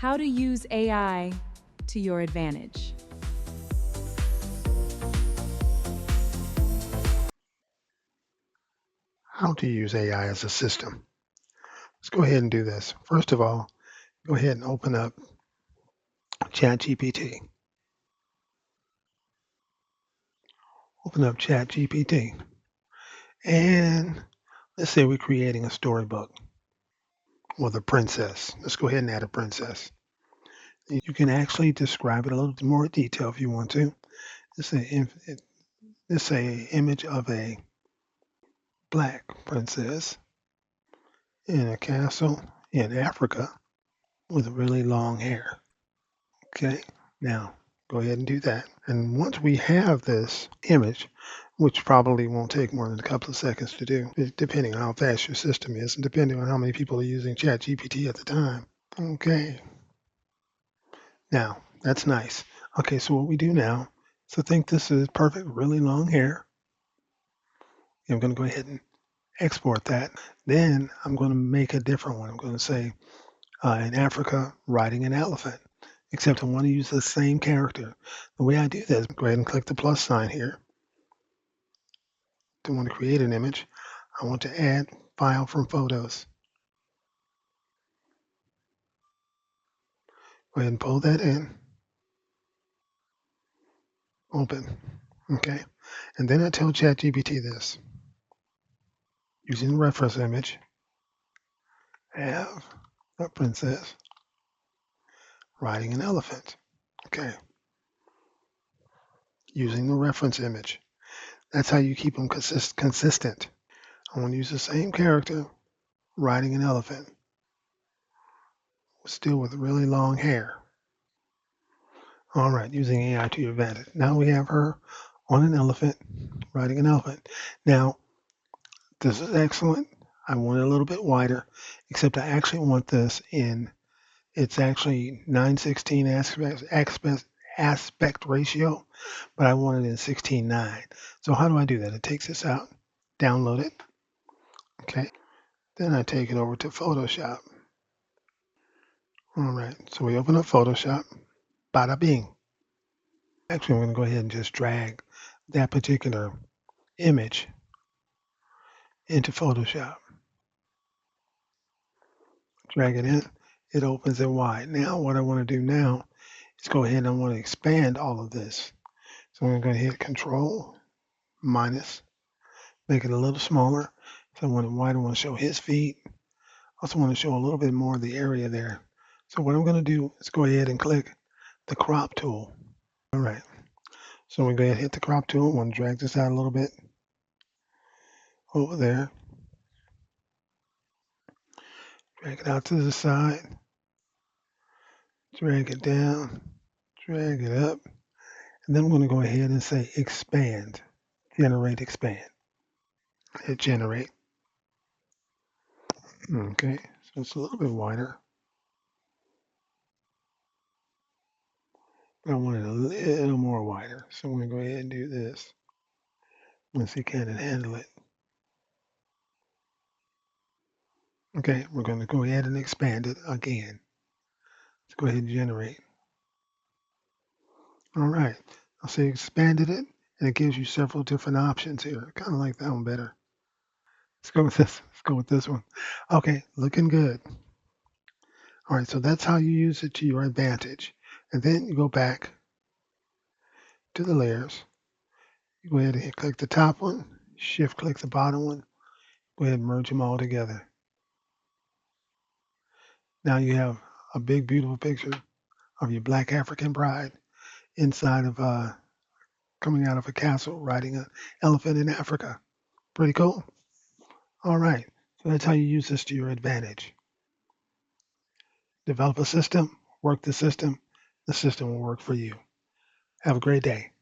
How to use AI to your advantage. How to use AI as a system. Let's go ahead and do this. First of all, go ahead and open up ChatGPT. Open up ChatGPT. And let's say we're creating a storybook with a princess. Let's go ahead and add a princess. You can actually describe it a little more detail if you want to. Let's say image of a black princess in a castle in Africa with really long hair. Okay, now go ahead and do that. And once we have this image, which probably won't take more than a couple of seconds to do, depending on how fast your system is and depending on how many people are using ChatGPT at the time. Okay, now that's nice. Okay, so what we do now, so think this is perfect, really long hair. I'm going to go ahead and export that. Then I'm going to make a different one. I'm going to say in Africa, riding an elephant, except I want to use the same character. The way I do that is go ahead and click the plus sign here. I want to create an image. I want to add file from photos. Go ahead and pull that in. Open. Okay. And then I tell ChatGPT this. Using the reference image, have a princess riding an elephant. Okay. Using the reference image. That's how you keep them consistent. I want to use the same character riding an elephant, still with really long hair. All right, using AI to your advantage. Now we have her on an elephant, riding an elephant. Now, this is excellent. I want it a little bit wider, except I actually want this in, it's actually 9:16 aspect ratio, but I want it in 16:9. So how do I do that? It takes this out, download it. Okay. Then I take it over to Photoshop. All right, so we open up Photoshop. Bada bing. Actually, I'm going to go ahead and just drag that particular image into Photoshop. Drag it in. It opens it wide. Now, what I want to do now is go ahead and I want to expand all of this. So I'm going to hit Control minus, make it a little smaller. So I want it wide. I want to show his feet. Also want to show a little bit more of the area there. So what I'm going to do is go ahead and click the crop tool. All right. So we go ahead and hit the crop tool. I want to drag this out a little bit over there. Drag it out to the side. Drag it down. Drag it up. And then I'm going to go ahead and say expand. Generate expand. Hit generate. Okay. So it's a little bit wider. I want it a little more wider. So I'm going to go ahead and do this. Let's see, can it handle it? Okay, we're going to go ahead and expand it again. Let's go ahead and generate. All right. I'll say expanded it, and it gives you several different options here. I kind of like that one better. Let's go with this. Let's go with this one. Okay, looking good. All right, so that's how you use it to your advantage. And then you go back to the layers. You go ahead and click the top one, shift click the bottom one, go ahead and merge them all together. Now you have a big, beautiful picture of your black African bride inside of coming out of a castle riding an elephant in Africa. Pretty cool. All right, so that's how you use this to your advantage. Develop a system, work the system will work for you. Have a great day.